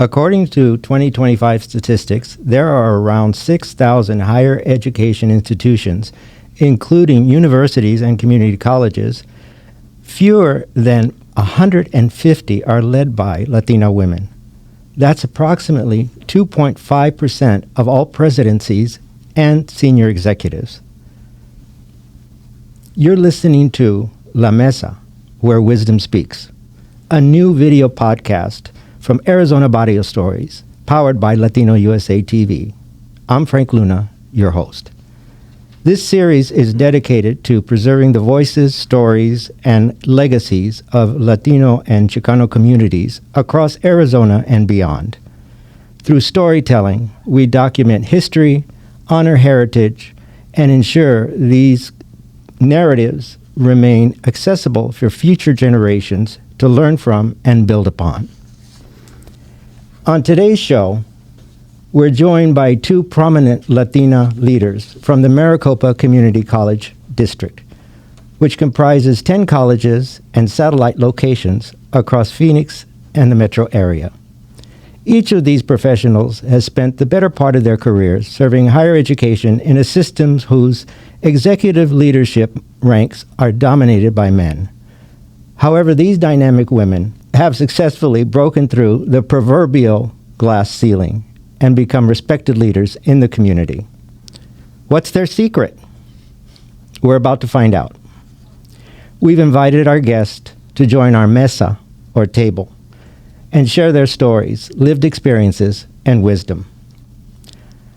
According to 2025 statistics, there are around 6,000 higher education institutions, including universities and community colleges. Fewer than 150 are led by Latina women. That's approximately 2.5% of all presidencies and senior executives. You're listening to La Mesa, Where Wisdom Speaks, a new video podcast from Arizona Barrio Stories, powered by Latino USA TV. I'm Frank Luna, your host. This series is dedicated to preserving the voices, stories, and legacies of Latino and Chicano communities across Arizona and beyond. Through storytelling, we document history, honor heritage, and ensure these narratives remain accessible for future generations to learn from and build upon. On today's show, we're joined by two prominent Latina leaders from the Maricopa Community College District, which comprises 10 colleges and satellite locations across Phoenix and the metro area. Each of these professionals has spent the better part of their careers serving higher education in a system whose executive leadership ranks are dominated by men. However, these dynamic women have successfully broken through the proverbial glass ceiling and become respected leaders in the community. What's their secret? We're about to find out. We've invited our guests to join our mesa, or table, and share their stories, lived experiences, and wisdom.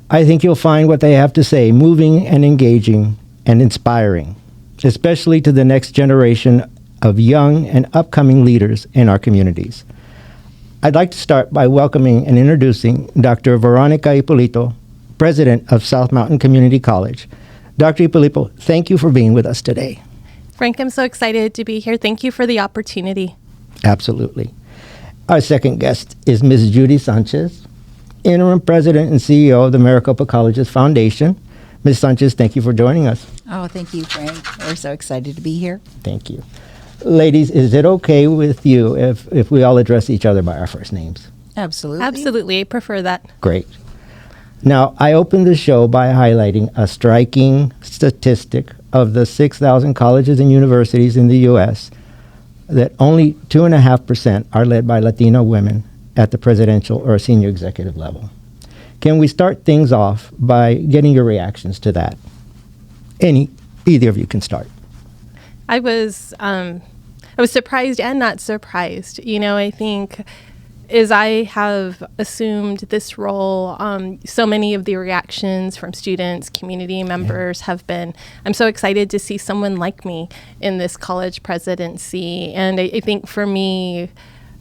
I think you'll find what they have to say moving and engaging and inspiring, especially to the next generation of young and upcoming leaders in our communities. I'd like to start by welcoming and introducing Dr. Veronica Hipolito, President of South Mountain Community College. Dr. Hipolito, thank you for being with us today. Frank, I'm so excited to be here. Thank you for the opportunity. Absolutely. Our second guest is Ms. Judy Sanchez, Interim President and CEO of the Maricopa Colleges Foundation. Ms. Sanchez, thank you for joining us. Oh, thank you, Frank. We're so excited to be here. Thank you. Ladies, is it okay with you if we all address each other by our first names? Absolutely. Absolutely. I prefer that. Great. Now, I opened the show by highlighting a striking statistic of the 6,000 colleges and universities in the U.S. that only 2.5% are led by Latino women at the presidential or senior executive level. Can we start things off by getting your reactions to that? Either of you can start. I was surprised and not surprised. You know, I think as I have assumed this role, so many of the reactions from students, community members have been, I'm so excited to see someone like me in this college presidency. And I think for me,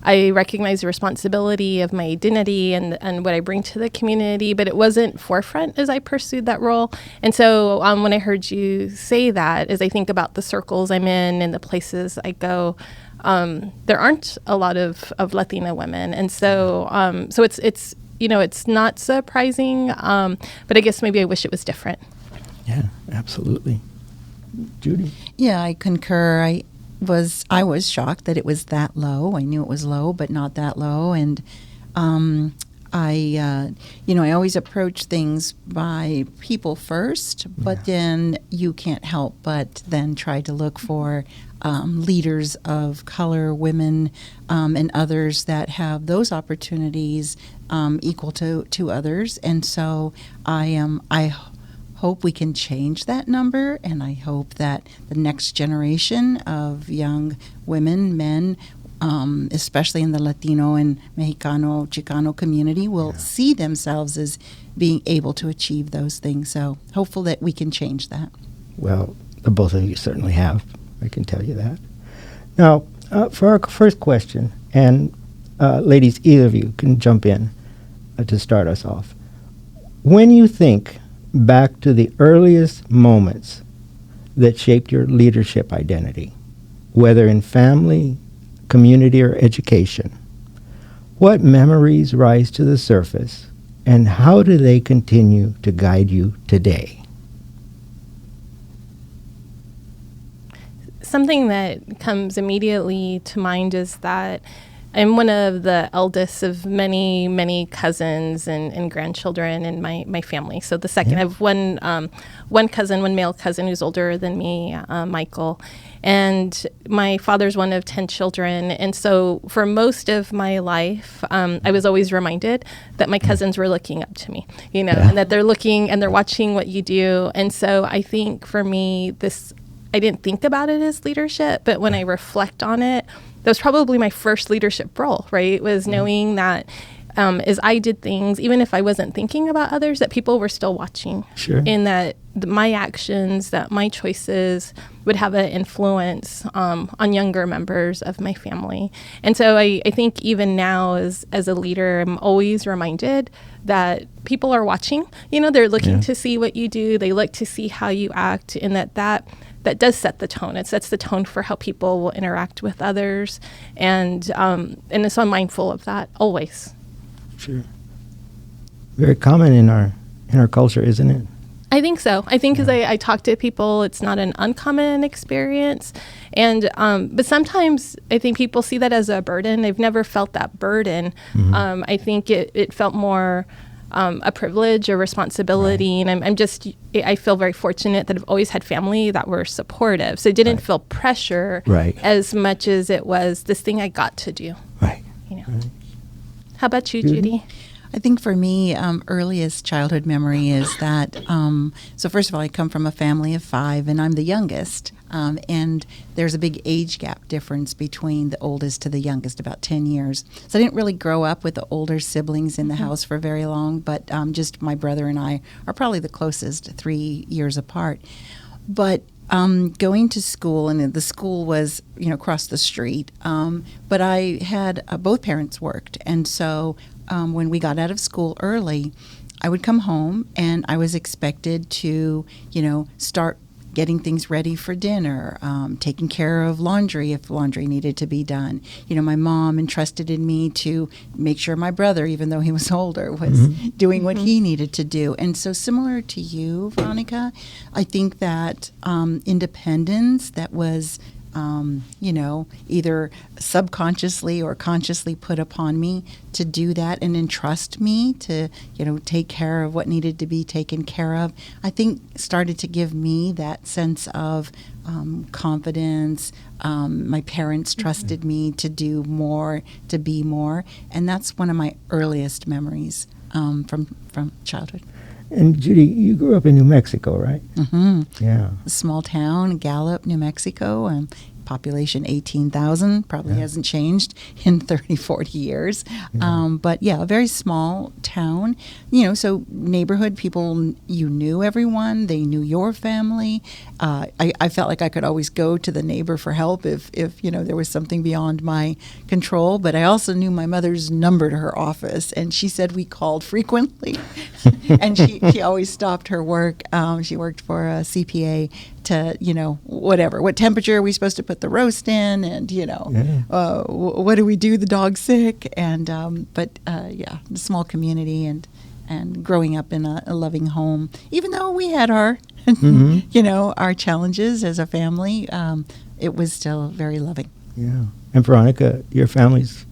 I recognize the responsibility of my identity and what I bring to the community, but it wasn't forefront as I pursued that role. And so when I heard you say that, as I think about the circles I'm in and the places I go, there aren't a lot of Latina women. And so it's you know, it's not surprising, but I guess maybe I wish it was different. Yeah, absolutely. Judy? Yeah, I concur. I was shocked that it was that low. I knew it was low, but not that low. And I always approach things by people first, but then you can't help but then try to look for leaders of color, women, and others that have those opportunities equal to others. And so I hope we can change that number, and I hope that the next generation of young women, men, especially in the Latino and Mexicano, Chicano community, will see themselves as being able to achieve those things. So hopeful that we can change that. Well, the both of you certainly have. I can tell you that. Now, for our first question, and ladies, either of you can jump in to start us off. When you think back to the earliest moments that shaped your leadership identity, whether in family, community, or education, what memories rise to the surface And how do they continue to guide you today? Something that comes immediately to mind is that I'm one of the eldest of many, many cousins and grandchildren in my family. So the second, I have one male cousin who's older than me, Michael. And my father's one of 10 children. And so for most of my life, I was always reminded that my cousins were looking up to me, and that they're looking and they're watching what you do. And so I think for me, I didn't think about it as leadership, but when I reflect on it, that was probably my first leadership role, right? Was knowing that as I did things, even if I wasn't thinking about others, that people were still watching. Sure. And that my actions, that my choices would have an influence on younger members of my family. And so I think even now as a leader, I'm always reminded that people are watching. They're looking to see what you do. They look to see how you act, and that does set the tone. It sets the tone for how people will interact with others, and so I'm mindful of that always. Sure. Very common in our culture, isn't it? I think so. I think as I talk to people, it's not an uncommon experience, and but sometimes I think people see that as a burden. They've never felt that burden. Mm-hmm. I think it felt more a privilege, a responsibility. Right. And I feel very fortunate that I've always had family that were supportive. So it didn't feel pressure as much as it was this thing I got to do. Right. Right. How about you, Judy? I think for me, earliest childhood memory is that, so first of all, I come from a family of 5, and I'm the youngest. And there's a big age gap difference between the oldest to the youngest, about 10 years. So I didn't really grow up with the older siblings in the house for very long, but just my brother and I are probably the closest, 3 years apart. But going to school, and the school was, across the street, but I had, both parents worked. And so when we got out of school early, I would come home and I was expected to, start getting things ready for dinner, taking care of laundry if laundry needed to be done. My mom entrusted in me to make sure my brother, even though he was older, was doing what he needed to do. And so similar to you, Veronica, I think that independence that was either subconsciously or consciously put upon me to do that and entrust me to, take care of what needed to be taken care of, I think started to give me that sense of confidence. My parents trusted me to do more, to be more. And that's one of my earliest memories from childhood. And Judy, you grew up in New Mexico, right? Mm-hmm. Yeah. A small town, Gallup, New Mexico, population 18,000, probably hasn't changed in 30, 40 years. But a very small town, so neighborhood people, you knew everyone, they knew your family. I felt like I could always go to the neighbor for help if there was something beyond my control, but I also knew my mother's number to her office, and she said we called frequently. And she always stopped her work. She worked for a CPA to, what temperature are we supposed to put the roast in, and, what do we do, the dog's sick, and, a small community and growing up in a loving home, even though we had our, our challenges as a family, it was still very loving. Yeah. And Veronica, your family's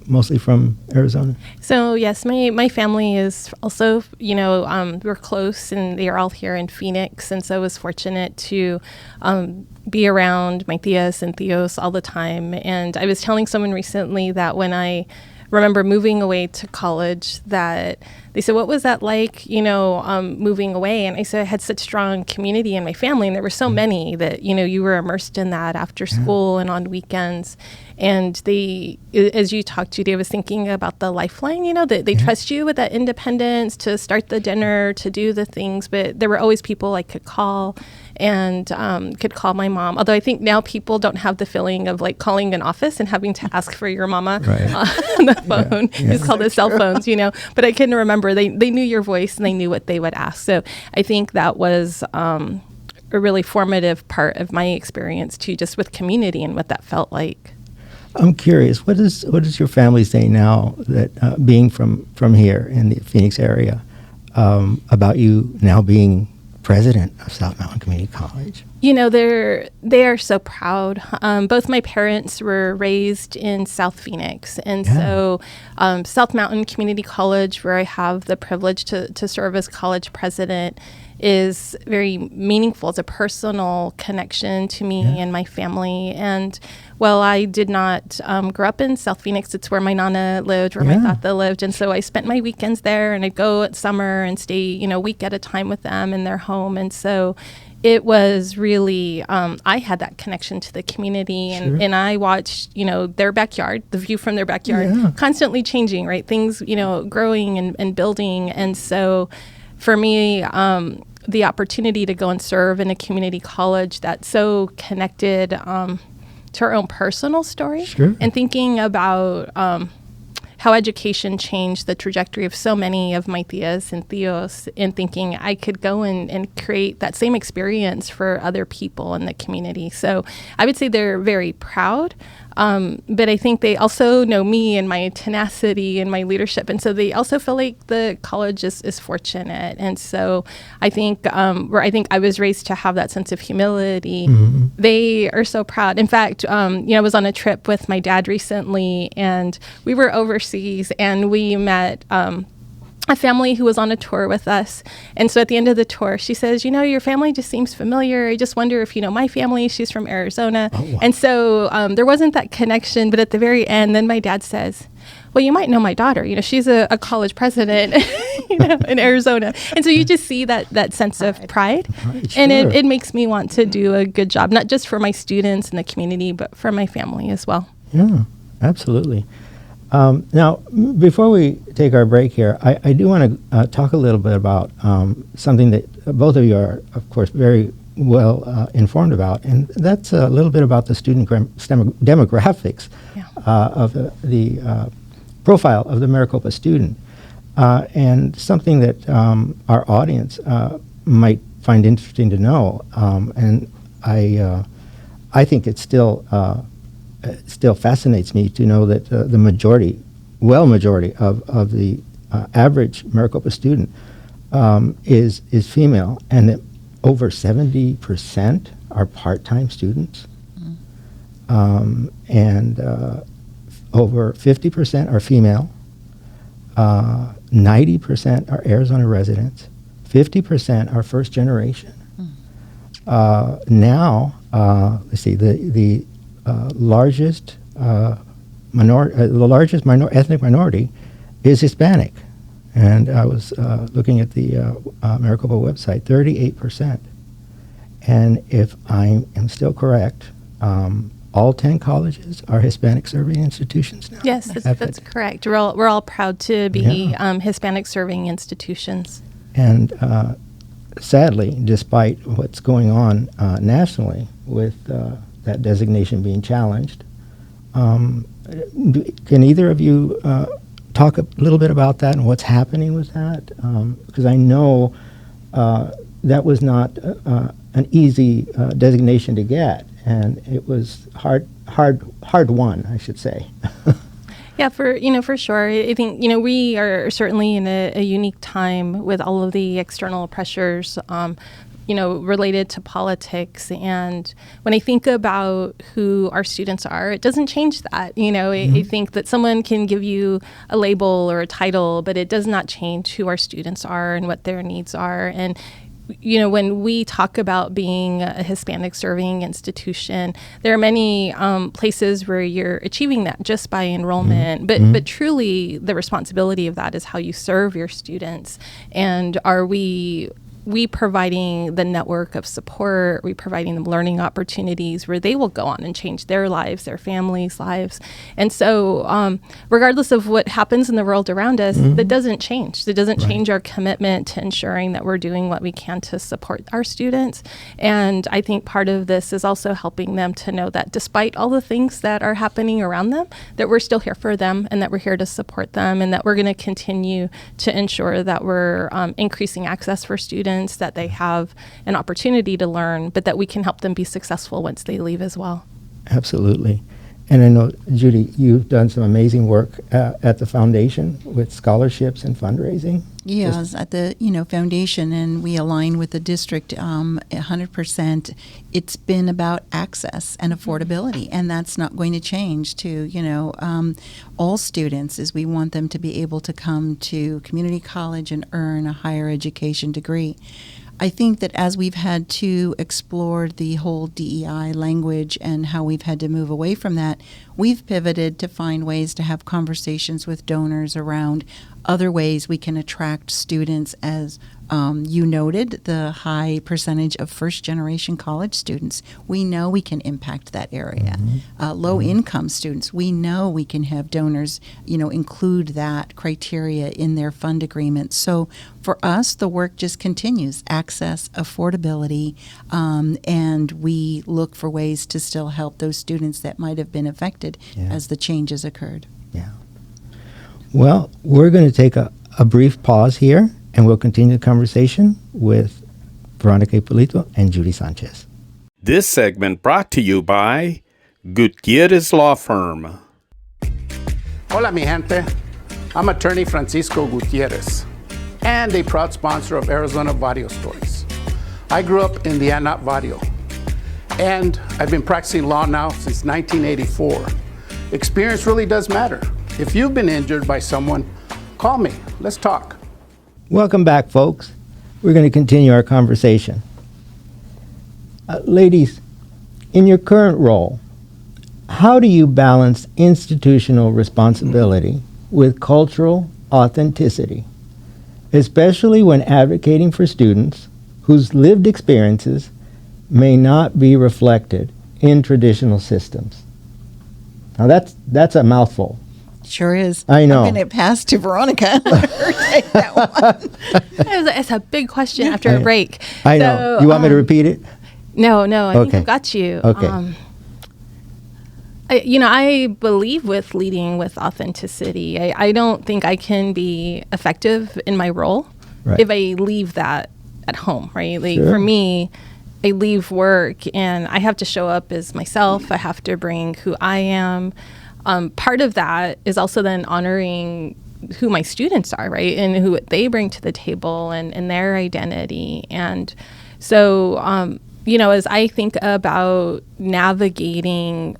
mostly from Arizona? So yes, my family is also, we're close, and they are all here in Phoenix. And so I was fortunate to be around my tias and tios all the time. And I was telling someone recently that when I remember moving away to college, that they said, what was that like, moving away? And I said, I had such strong community in my family, and there were so many that, you were immersed in that after school and on weekends. And as you talked, Judy, I was thinking about the lifeline, that they trust you with that independence to start the dinner, to do the things, but there were always people I could call, and could call my mom. Although I think now people don't have the feeling of like calling an office and having to ask for your mama on the phone. It's called the cell phones, But I can remember they knew your voice and they knew what they would ask. So I think that was a really formative part of my experience too, just with community and what that felt like. I'm curious, what does your family say now that being from here in the Phoenix area about you now being president of South Mountain Community College? You know, they are so proud. Both my parents were raised in South Phoenix, and so South Mountain Community College, where I have the privilege to serve as college president, is very meaningful. It's a personal connection to me and my family. And while I did not grow up in South Phoenix, it's where my nana lived, where my tata lived. And so I spent my weekends there, and I'd go at summer and stay, a week at a time with them in their home. And so it was really, I had that connection to the community, and I watched, their backyard, the view from their backyard, constantly changing, right? Things, growing and building. And so for me, the opportunity to go and serve in a community college that's so connected to our own personal story, and thinking about how education changed the trajectory of so many of my tias and tios, and thinking I could go and create that same experience for other people in the community. So I would say they're very proud, but I think they also know me and my tenacity and my leadership, and so they also feel like the college is fortunate. And so I think where I think I was raised to have that sense of humility, they are so proud. In fact, I was on a trip with my dad recently, and we were overseas, and we met a family who was on a tour with us. And so at the end of the tour, she says, your family just seems familiar. I just wonder if you know my family. She's from Arizona. Oh, wow. And so there wasn't that connection. But at the very end, then my dad says, well, you might know my daughter. She's a college president, in Arizona. And so you just see that sense of pride. Right, and it makes me want to do a good job, not just for my students and the community, but for my family as well. Yeah, absolutely. Now, before we take our break here, I do want to talk a little bit about something that both of you are, of course, very well informed about, and that's a little bit about the student demographics of the profile of the Maricopa student, and something that our audience might find interesting to know. And I think it's still fascinates me to know that the majority of the average Maricopa student is female, and that over 70% are part-time students, and over 50% are female, 90% are Arizona residents, 50% are first generation. Now, let's see, the largest ethnic minority is Hispanic, and I was looking at the Maricopa website, 38%. And if I am still correct, all 10 colleges are Hispanic serving institutions now. Yes, that's correct. We're all proud to be Hispanic serving institutions. And sadly, despite what's going on nationally with that designation being challenged, can either of you talk a little bit about that and what's happening with that? Because I know that was not an easy designation to get, and it was hard won, I should say. Yeah, for sure. I think, we are certainly in a unique time with all of the external pressures, related to politics. And when I think about who our students are, it doesn't change that. I think that someone can give you a label or a title, but it does not change who our students are and what their needs are. And when we talk about being a Hispanic serving institution, there are many places where you're achieving that just by enrollment. But truly, the responsibility of that is how you serve your students. And are we providing the network of support, we providing them learning opportunities where they will go on and change their lives, their families' lives. And so regardless of what happens in the world around us, that doesn't change. That doesn't change our commitment to ensuring that we're doing what we can to support our students. And I think part of this is also helping them to know that despite all the things that are happening around them, that we're still here for them, and that we're here to support them, and that we're going to continue to ensure that we're increasing access for students, that they have an opportunity to learn, but that we can help them be successful once they leave as well. Absolutely. And I know, Judy, you've done some amazing work at the foundation with scholarships and fundraising. Yes, at the foundation, and we align with the district 100%. It's been about access and affordability, and that's not going to change to all students. Is we want them to be able to come to community college and earn a higher education degree. I think that as we've had to explore the whole DEI language and how we've had to move away from that, we've pivoted to find ways to have conversations with donors around other ways we can attract students. As you noted, the high percentage of first-generation college students, we know we can impact that area. Low-income students, we know we can have donors, include that criteria in their fund agreement. So for us, the work just continues: access, affordability, and we look for ways to still help those students that might have been affected as the changes occurred. Yeah. Well, we're going to take a brief pause here, and we'll continue the conversation with Veronica Hipolito and Judy Sanchez. This segment brought to you by Gutierrez Law Firm. Hola, mi gente. I'm attorney Francisco Gutierrez and a proud sponsor of Arizona Barrio Stories. I grew up in the Anat Barrio, and I've been practicing law now since 1984. Experience really does matter. If you've been injured by someone, call me. Let's talk. Welcome back, folks. We're going to continue our conversation. Ladies, in your current role, how do you balance institutional responsibility with cultural authenticity, especially when advocating for students whose lived experiences may not be reflected in traditional systems? Now that's a mouthful. Sure is. I know. I'm going to pass to Veronica. Let her take that one. It's a big question after a break. I know. You want me to repeat it? No, I think I've got you. Okay. I believe with leading with authenticity. I don't think I can be effective in my role if I leave that at home, right? Like for me, I leave work and I have to show up as myself. I have to bring who I am. Part of that is also then honoring who my students are, right? And who they bring to the table and their identity. And so, as I think about navigating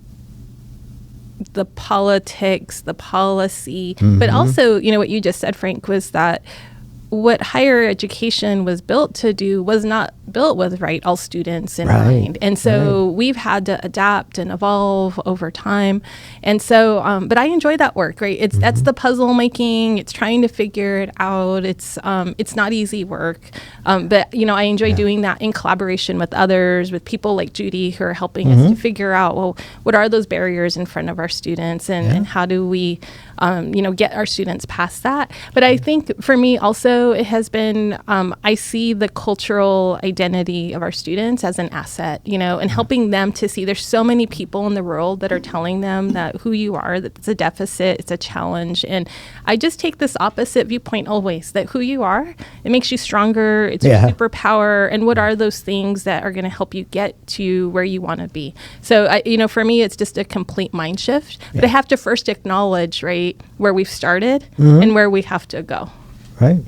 the politics, the policy, but also, what you just said, Frank, was that what higher education was built to do was not built with all students in mind. And so we've had to adapt and evolve over time. And so, but I enjoy that work, right? That's the puzzle making. It's trying to figure it out. It's not easy work. But, I enjoy doing that in collaboration with others, with people like Judy who are helping us to figure out, well, what are those barriers in front of our students and how do we, get our students past that? But I think for me also, it has been, I see the cultural identity of our students as an asset, and helping them to see there's so many people in the world that are telling them that who you are, that it's a deficit, it's a challenge. And I just take this opposite viewpoint always, that who you are, it makes you stronger, it's your superpower, and what are those things that are going to help you get to where you want to be. So, for me, it's just a complete mind shift. But I have to first acknowledge, where we've started and where we have to go. Right.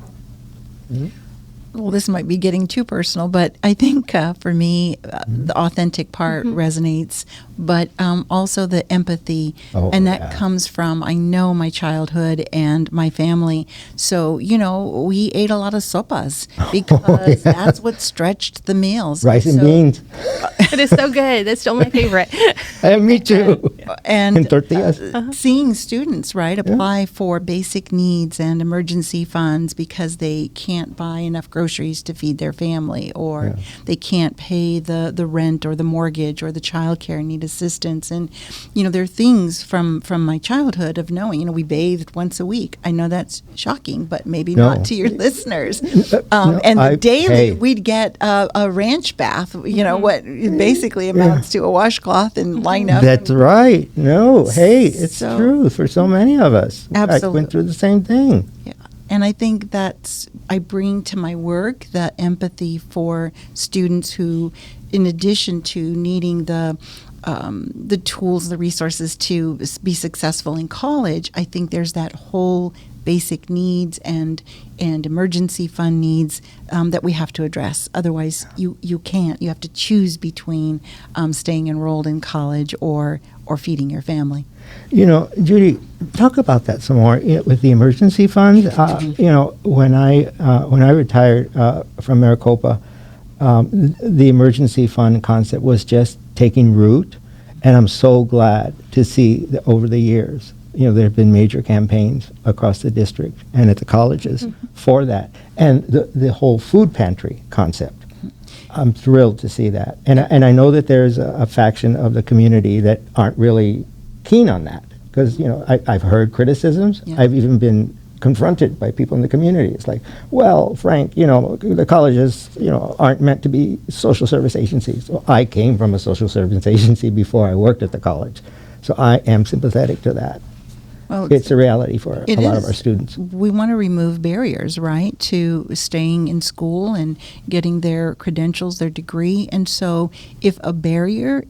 Well, this might be getting too personal, but I think for me, the authentic part resonates, but also the empathy. And that comes from, I know, my childhood and my family. So, we ate a lot of sopas because that's what stretched the meals. Rice and beans. It is so good. That's still my favorite. Me too. And tortillas. Seeing students, apply for basic needs and emergency funds because they can't buy enough groceries to feed their family, or they can't pay the rent or the mortgage or the childcare, need assistance. And, there are things from my childhood of knowing, we bathed once a week. I know that's shocking, but maybe not to your listeners. Daily we'd get a ranch bath, what basically amounts to a washcloth and line up. That's right. No, hey, it's true for so many of us. Absolutely. I went through the same thing. Yeah. And I think I bring to my work the empathy for students who, in addition to needing the the tools, the resources to be successful in college, I think there's that whole basic needs and emergency fund needs that we have to address. Otherwise, you can't. You have to choose between staying enrolled in college or feeding your family. You know, Judy, talk about that some more with the emergency fund. You know, when I retired from Maricopa, the emergency fund concept was just taking root, and I'm so glad to see that over the years, you know, there have been major campaigns across the district and at the colleges for that, and the whole food pantry concept. I'm thrilled to see that, and I know that there's a faction of the community that aren't really keen on that, because, you know, I've heard criticisms. Yeah. I've even been confronted by people in the community. It's like, well, Frank, you know, the colleges, you know, aren't meant to be social service agencies. Well, I came from a social service agency before I worked at the college, so I am sympathetic to that. Well, It's a reality for a lot of our students. We want to remove barriers, right, to staying in school and getting their credentials, their degree. And so if a barrier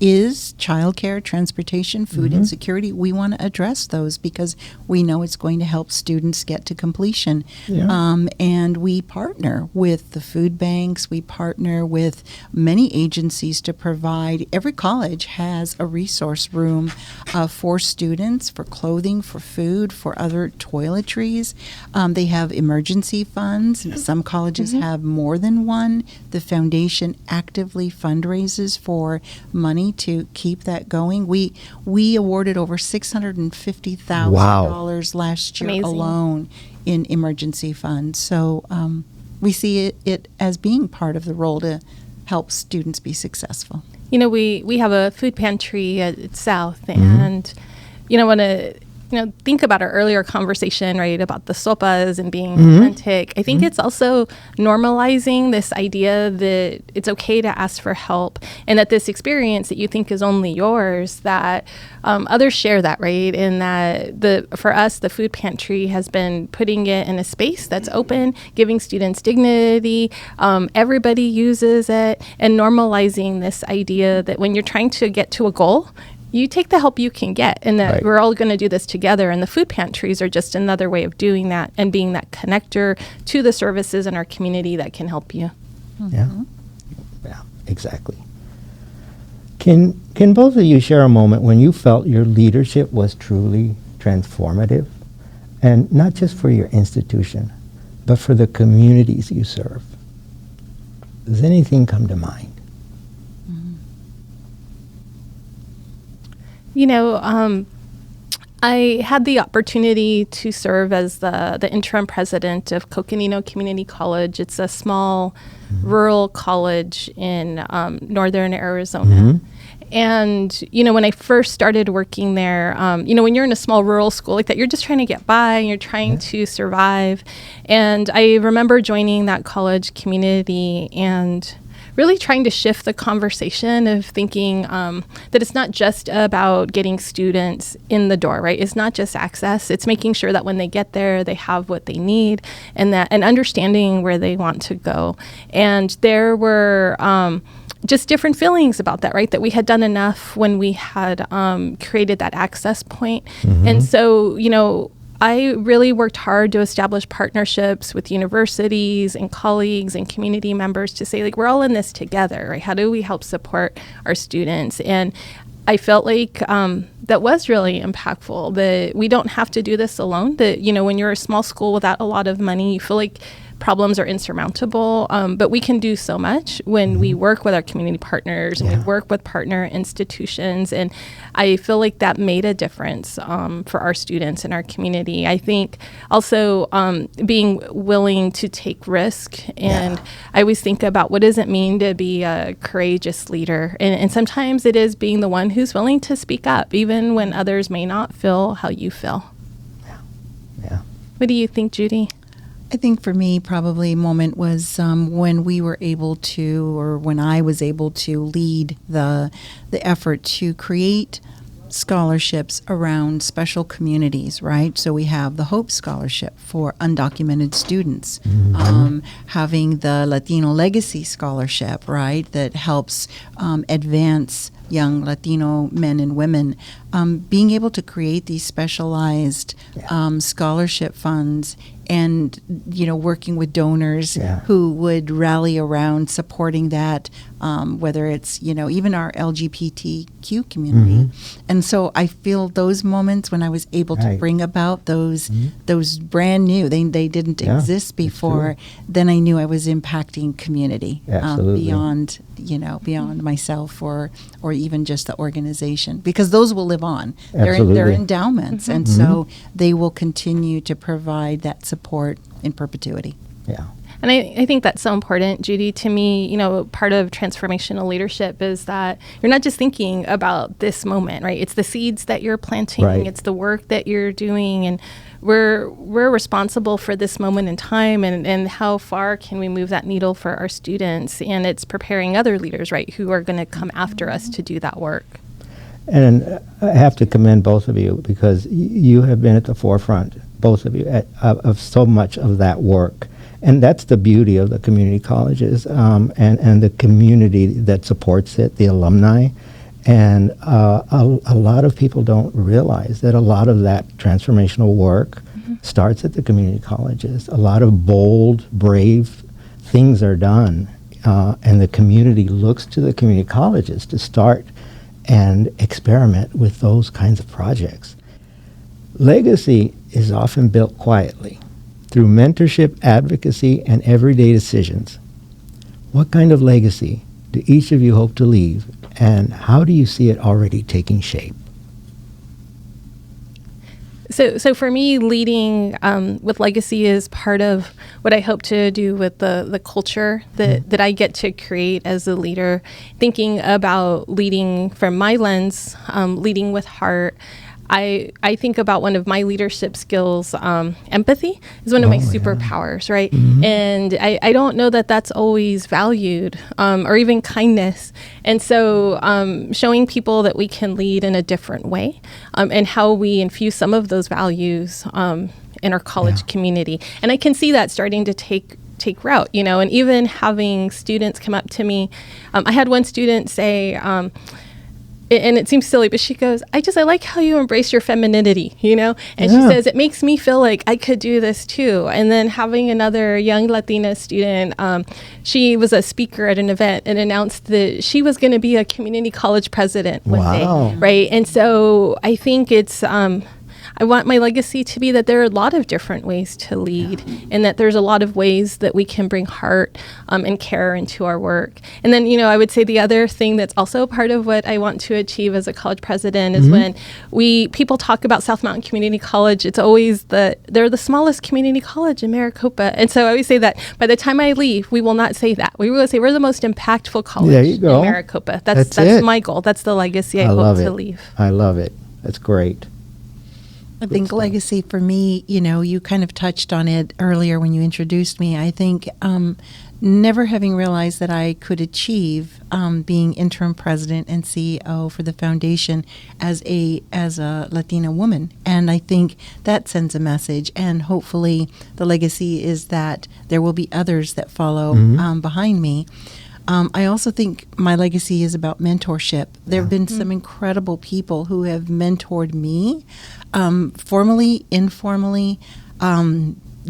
is childcare, transportation, food insecurity, we want to address those because we know it's going to help students get to completion. Yeah. And we partner with the food banks. We partner with many agencies to provide. Every college has a resource room for students, for clothing, for food, for other toiletries. They have emergency funds. Some colleges have more than one. The foundation actively fundraises for money to keep that going. We awarded over $650,000 last year Amazing. alone in emergency funds. So we see it as being part of the role to help students be successful. You know, we have a food pantry at South, and you know, when think about our earlier conversation, right, about the sopas and being authentic. I think it's also normalizing this idea that it's okay to ask for help, and that this experience that you think is only yours, that others share that, right? And that for us, the food pantry has been putting it in a space that's open, giving students dignity. Everybody uses it, and normalizing this idea that when you're trying to get to a goal, you take the help you can get, and that we're all going to do this together. And the food pantries are just another way of doing that and being that connector to the services in our community that can help you. Yeah, exactly. Can both of you share a moment when you felt your leadership was truly transformative, and not just for your institution, but for the communities you serve? Does anything come to mind? You know, I had the opportunity to serve as the interim president of Coconino Community College. It's a small rural college in northern Arizona. And, you know, when I first started working there, you know, when you're in a small rural school like that, you're just trying to get by and you're trying to survive. And I remember joining that college community and really trying to shift the conversation of thinking that it's not just about getting students in the door, right? It's not just access. It's making sure that when they get there, they have what they need, and understanding where they want to go. And there were just different feelings about that, right? That we had done enough when we had created that access point. And so, you know, I really worked hard to establish partnerships with universities and colleagues and community members to say, like, we're all in this together, right? How do we help support our students? And I felt like that was really impactful, that we don't have to do this alone, that, you know, when you're a small school without a lot of money, you feel like problems are insurmountable, but we can do so much when we work with our community partners and we work with partner institutions. And I feel like that made a difference for our students in our community. I think also being willing to take risk. And I always think about, what does it mean to be a courageous leader? And sometimes it is being the one who's willing to speak up, even when others may not feel how you feel. Yeah. What do you think, Judy? I think for me, probably a moment was when we were able to, or when I was able to lead the effort to create scholarships around special communities, right? So we have the Hope Scholarship for undocumented students, having the Latino Legacy Scholarship, right, that helps advance young Latino men and women. Being able to create these specialized scholarship funds and, working with donors who would rally around supporting that, whether it's, even our LGBTQ community. And so I feel those moments when I was able to bring about those brand new, they didn't exist before, then I knew I was impacting community beyond, beyond myself or even just the organization, because those will live on. They're endowments, and so they will continue to provide that support in perpetuity. Yeah. And I think that's so important, Judy. To me, part of transformational leadership is that you're not just thinking about this moment, right? It's the seeds that you're planting. Right. It's the work that you're doing. And we're responsible for this moment in time, and how far can we move that needle for our students? And it's preparing other leaders, right, who are going to come after us to do that work. And I have to commend both of you, because you have been at the forefront, both of you, of so much of that work. And that's the beauty of the community colleges, and the community that supports it, the alumni. And a lot of people don't realize that a lot of that transformational work starts at the community colleges. A lot of bold, brave things are done, and the community looks to the community colleges to start and experiment with those kinds of projects. Legacy is often built quietly through mentorship, advocacy, and everyday decisions. What kind of legacy do each of you hope to leave, and how do you see it already taking shape? So for me, leading with legacy is part of what I hope to do with the culture that I get to create as a leader, thinking about leading from my lens, leading with heart. I think about one of my leadership skills, empathy is one of my superpowers, right? And I don't know that that's always valued, or even kindness. And so showing people that we can lead in a different way, and how we infuse some of those values in our college community. And I can see that starting to take route, and even having students come up to me. I had one student say, and it seems silly, but she goes, I like how you embrace your femininity, and she says, it makes me feel like I could do this too. And then having another young Latina student, she was a speaker at an event and announced that she was going to be a community college president one day, right? And so I think it's, I want my legacy to be that there are a lot of different ways to lead, and that there's a lot of ways that we can bring heart and care into our work. And then, I would say the other thing that's also part of what I want to achieve as a college president is when people talk about South Mountain Community College, it's always they're the smallest community college in Maricopa. And so I always say that by the time I leave, we will not say that. We will say we're the most impactful college in Maricopa. That's my goal. That's the legacy I hope to leave. I love it. That's great. I think legacy for me, you kind of touched on it earlier when you introduced me. I think never having realized that I could achieve being interim president and CEO for the foundation as a Latina woman. And I think that sends a message. And hopefully the legacy is that there will be others that follow behind me. I also think my legacy is about mentorship. There have been some incredible people who have mentored me, formally, informally,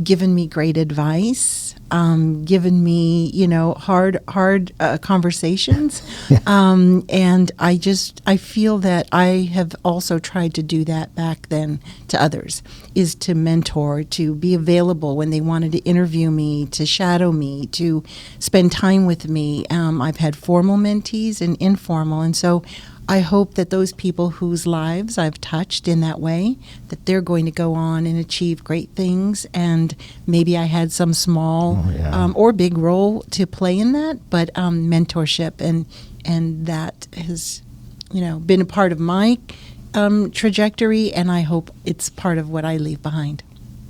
given me great advice, given me, hard conversations. And I feel that I have also tried to do that back then to others, is to mentor, to be available when they wanted to interview me, to shadow me, to spend time with me. I've had formal mentees and informal. And so I hope that those people whose lives I've touched in that way, that they're going to go on and achieve great things. And maybe I had some small or big role to play in that, but mentorship and that has, been a part of my trajectory, and I hope it's part of what I leave behind.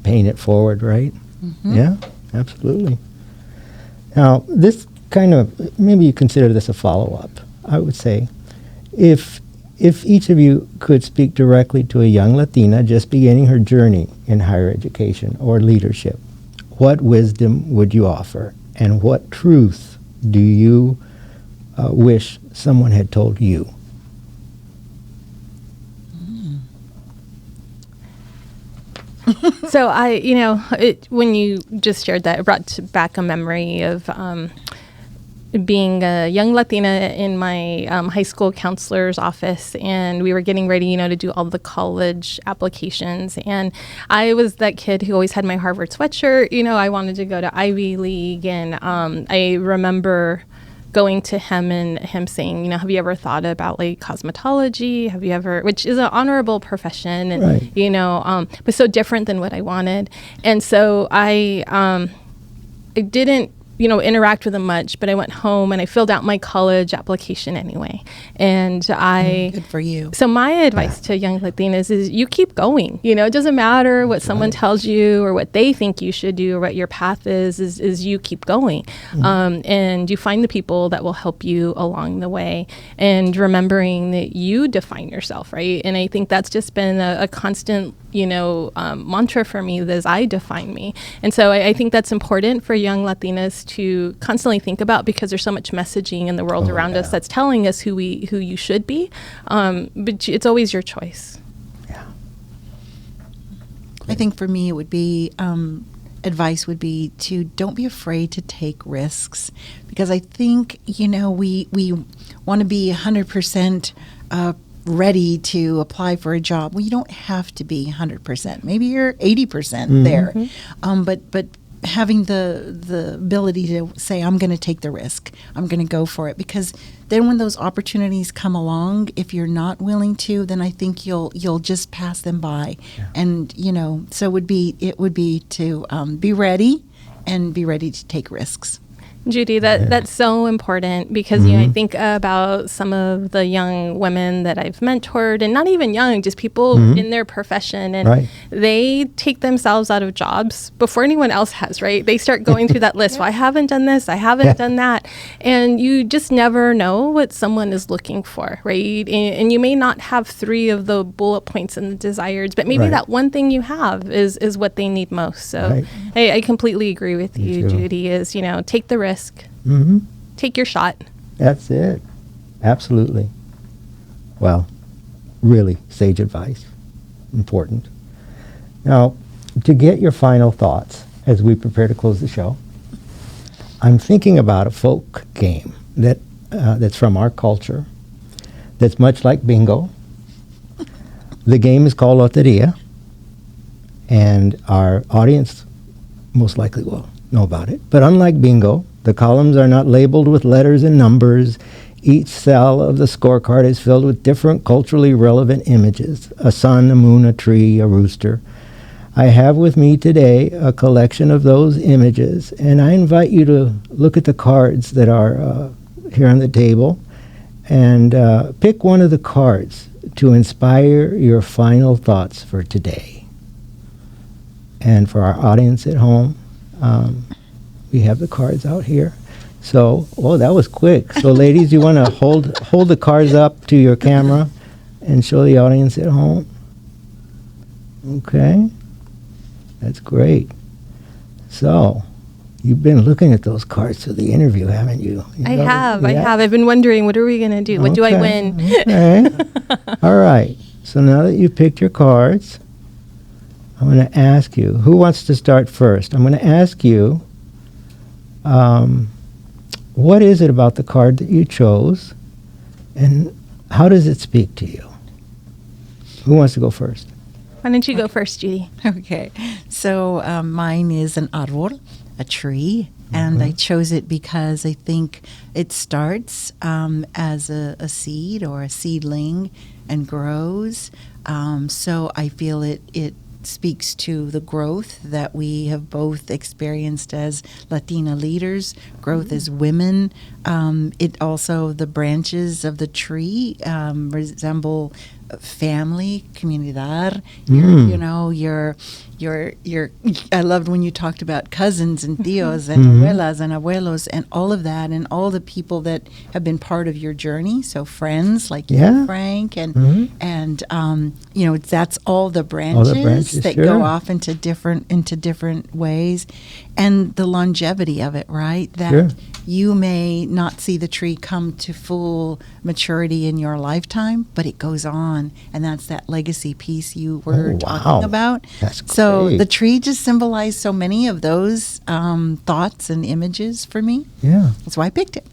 Paying it forward, right? Yeah, absolutely. Now, this kind of, maybe you consider this a follow-up, I would say. If If each of you could speak directly to a young Latina just beginning her journey in higher education or leadership, what wisdom would you offer? And what truth do you wish someone had told you? So when you just shared that, it brought back a memory of being a young Latina in my high school counselor's office, and we were getting ready, to do all the college applications. And I was that kid who always had my Harvard sweatshirt. I wanted to go to Ivy League, and I remember going to him and him saying, have you ever thought about like cosmetology? Have you ever, which is an honorable profession, and right. But so different than what I wanted. And so I didn't interact with him much, but I went home and I filled out my college application anyway. And good for you. So my advice to young Latinas is you keep going. It doesn't matter what someone tells you or what they think you should do or what your path is you keep going. And you find the people that will help you along the way, and remembering that you define yourself, right? And I think that's just been a constant mantra for me, as I define me. And so I think that's important for young Latinas to constantly think about, because there's so much messaging in the world around us that's telling us who you should be. But it's always your choice. Yeah. I think for me, it would be, advice would be to don't be afraid to take risks, because I think, we want to be 100% ready to apply for a job. Well, you don't have to be 100%. Maybe you're 80% there. But having the ability to say, I'm going to take the risk. I'm going to go for it. Because then when those opportunities come along, if you're not willing to, then I think you'll just pass them by. Yeah. And, so it would be to be ready, and be ready to take risks. Judy, that's so important, because I think about some of the young women that I've mentored, and not even young, just people in their profession, and they take themselves out of jobs before anyone else has, right? They start going through that list. Well, I haven't done this, I haven't done that, and you just never know what someone is looking for, right? And you may not have 3 of the bullet points and the desires, but maybe that one thing you have is what they need most. So I completely agree with you, Judy, is, take the risk. Take your shot. That's it. Absolutely. Well, really sage advice. Important. Now, to get your final thoughts as we prepare to close the show, I'm thinking about a folk game that's from our culture, that's much like bingo. The game is called Loteria, and our audience most likely will know about it. But unlike bingo, the columns are not labeled with letters and numbers. Each cell of the scorecard is filled with different culturally relevant images: a sun, a moon, a tree, a rooster. I have with me today a collection of those images, and I invite you to look at the cards that are here on the table, and pick one of the cards to inspire your final thoughts for today. And for our audience at home, we have the cards out here. So, that was quick. So, ladies, you want to hold the cards up to your camera and show the audience at home? Okay. That's great. So, you've been looking at those cards for the interview, haven't you? I have. I've been wondering, what are we going to do? What do I win? Okay. All right. So, now that you've picked your cards, I'm going to ask you, who wants to start first? I'm going to ask you, what is it about the card that you chose, and how does it speak to you? Who wants to go first? Why don't you go first, Judy? Okay. So mine is an árbol, a tree, and I chose it because I think it starts as a seed or a seedling and grows. So I feel it speaks to the growth that we have both experienced as Latina leaders, growth as women. It also, the branches of the tree resemble family, comunidad. I loved when you talked about cousins and tios and abuelas and abuelos and all of that and all the people that have been part of your journey. So friends like you, Frank, and that's all the branches that go off into different ways, and the longevity of it, right? That you may not see the tree come to full maturity in your lifetime, but it goes on, and that's that legacy piece you were talking about. That's great. So the tree just symbolized so many of those thoughts and images for me. Yeah. That's why I picked it.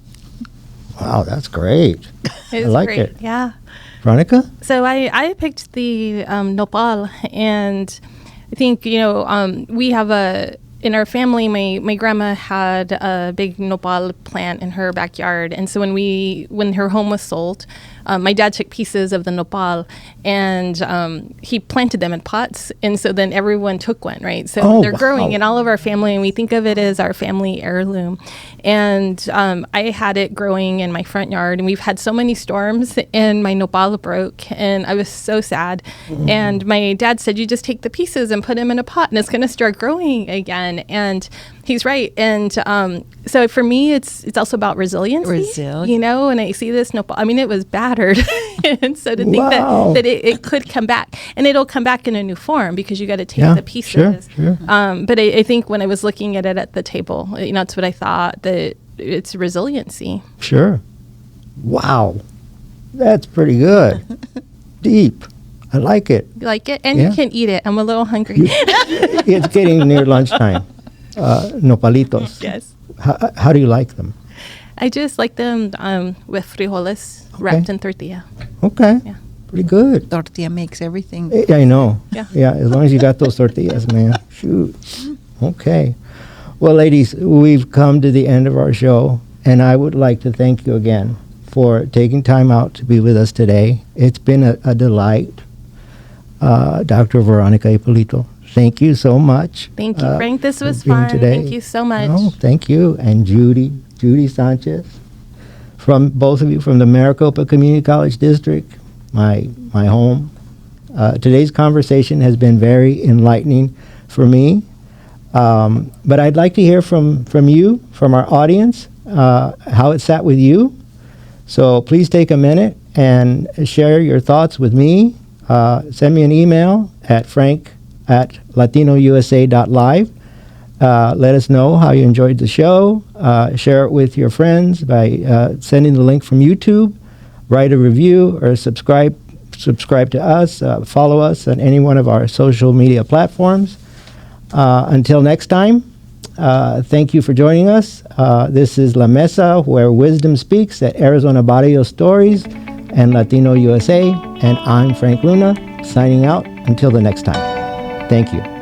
Wow, that's great. I like great. it. Yeah. Veronica? So I picked the nopal, and I think, we have in our family, my grandma had a big nopal plant in her backyard. And so when her home was sold, my dad took pieces of the nopal and he planted them in pots. And so then everyone took one, right? So they're growing in all of our family, and we think of it as our family heirloom. And I had it growing in my front yard, and we've had so many storms, and my nopal broke, and I was so sad. And my dad said, you just take the pieces and put them in a pot, and it's going to start growing again. And he's right. And so for me, it's also about resiliency. And I see this nopal. I mean, it was battered. And so to think that it could come back, and it'll come back in a new form, because you got to take the pieces. Sure. But I think when I was looking at it at the table, that's what I thought, that it's resiliency. Sure. Wow. That's pretty good. Deep. I like it. You like it? And you can eat it. I'm a little hungry. It's getting near lunchtime. Nopalitos. Yes. How do you like them? I just like them with frijoles wrapped in tortilla. Okay. Yeah. Pretty good. Tortilla makes everything. I know. Yeah. As long as you got those tortillas, man. Shoot. Okay. Well, ladies, we've come to the end of our show, and I would like to thank you again for taking time out to be with us today. It's been a delight. Dr. Veronica Hipolito, thank you so much. Thank you, Frank. This was fun. Today. Thank you so much. Oh, thank you. And Judy Sanchez, from both of you from the Maricopa Community College District, my home. Today's conversation has been very enlightening for me. But I'd like to hear from you, from our audience, how it sat with you. So please take a minute and share your thoughts with me. Send me an email at frank@latinousa.live. Let us know how you enjoyed the show. Share it with your friends by sending the link from YouTube. Write a review or subscribe to us. Follow us on any one of our social media platforms. Until next time, thank you for joining us. This is La Mesa, where wisdom speaks, at Arizona Barrio Stories and Latino USA. And I'm Frank Luna, signing out until the next time. Thank you.